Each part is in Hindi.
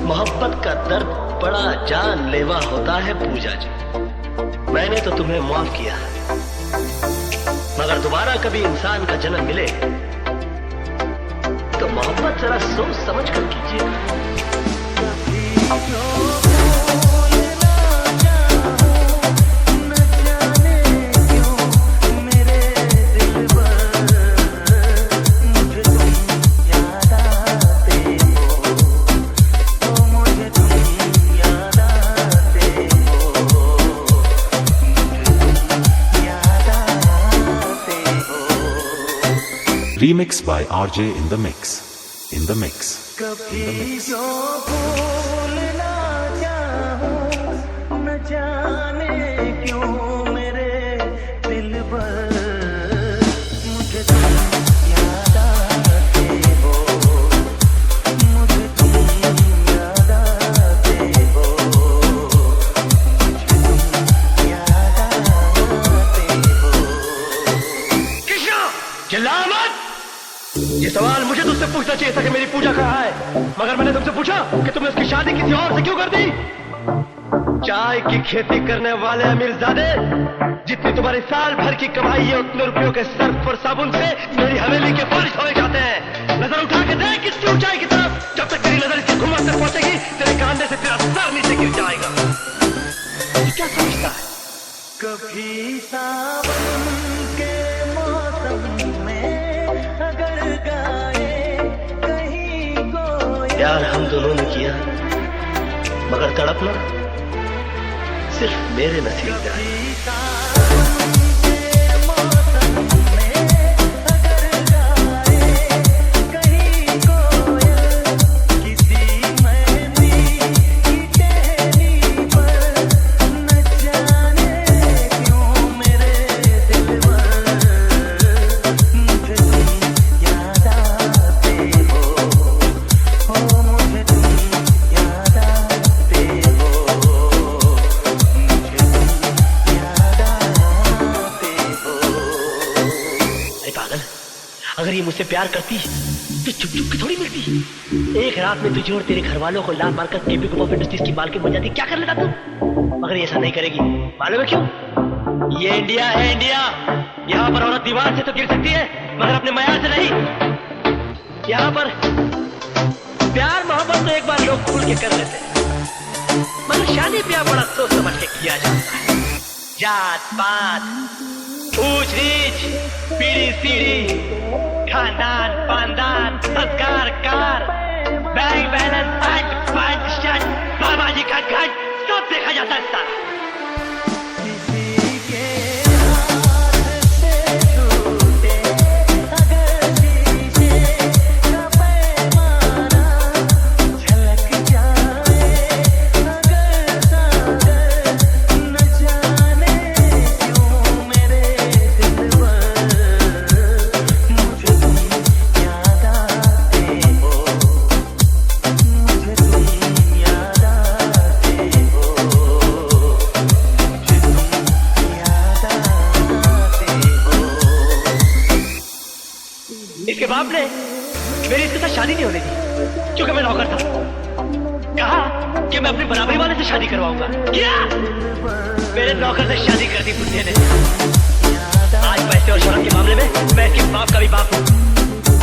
मोहब्बत का दर्द बड़ा जानलेवा होता है पूजा जी। मैंने तो तुम्हें माफ किया, मगर दोबारा कभी इंसान का जन्म मिले तो मोहब्बत जरा सोच समझ कर कीजिए। Remix by RJ in the mix. In the mix. कभी जो भूल ना जाऊं, न जाने क्यों मेरे दिल पर मुझे तुम याद आते हो, मुझे तुम याद आते हो, मुझे तुम याद आते हो। कृष्णा चिल्ला मत। ये सवाल मुझे तुझसे पूछना चाहिए था कि मेरी पूजा कहाँ है, मगर मैंने तुमसे पूछा कि तुमने उसकी शादी किसी और से क्यों कर दी। चाय की खेती करने वाले अमीरजादे, जितनी तुम्हारी साल भर की कमाई है उतने रुपयों के सर्फ और साबुन से मेरी हवेली के फर्श धोए जाते हैं। नजर उठा के देख इसकी ऊंचाई की तरफ, जब तक तेरी नजर इसकी घुमर तक पहुंचेगी तेरे कांधे से तेरा सर नीचे गिर जाएगा। क्या समझता है? कभी सावन के मौसम में अगर गाए कहीं कोयल, प्यार हम दोनों ने किया, मगर तड़पना सिर्फ मेरे नसीब में है। कभी सावन के मौसम में अगर गाए कहीं कोयल, किसी मेहंदी की टहनी पर, न जाने क्यों मेरे दिल पर मुझे तुम याद आते हो, मुझे तुम याद आते हो, मुझे तुम याद आते हो। अरे पागल, अगर ये मुझसे प्यार करती तो चुप चुप के थोड़ी मिलती। एक रात में तुझे और तेरे घर वालों को लात मारकर केपी ग्रुप ऑफ इंडस्ट्रीज की मालकिन बन जाती। क्या कर लेता तू? मगर ये ऐसा नहीं करेगी। मालूम है क्यों? ये इंडिया है, इंडिया। यहाँ पर औरत दीवार से तो गिर सकती है, मगर अपने मयार से नहीं। यहाँ पर प्यार मोहब्बत तो एक बार लोग खुल के कर लेते हैं, मगर शादी प्यार बड़ा सोच समझ के किया जाता है। जात पात, ऊंच नीच, पीढ़ी सीढ़ी, खानदान पानदान, संस्कार car, bank balance, pant shirt, बाबा जी का घर, सब देखा जाता है सारा। किसी के हाथ से टूटे अगर शीशे का पैमाना, झलक जाए अगर सागर, न जाने क्यों मेरे दिल पर मुझे तुम याद आते हो, मुझे तुम याद आते हो, मुझे तुम याद आते हो। इसके बाप ने मेरी इसके साथ शादी नहीं होने दी, क्योंकि मैं नौकर था। कहा कि मैं अपनी बराबरी वाले से शादी करवाऊंगा। क्या? मेरे नौकर से शादी कर दी बुढ़े ने। आज पैसे और शोहरत के मामले में मैं इसके बाप का भी बाप हूँ।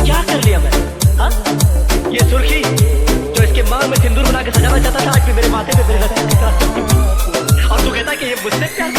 क्या कर लिया मैं? हाँ? ये सुर्खी जो इसके मांग में सिंदूर बना के सजाना चाहता था, आज भी मेरे माथे पे मेरे रस्ते की तरह। और तू कहता कि ये मुझसे प्यार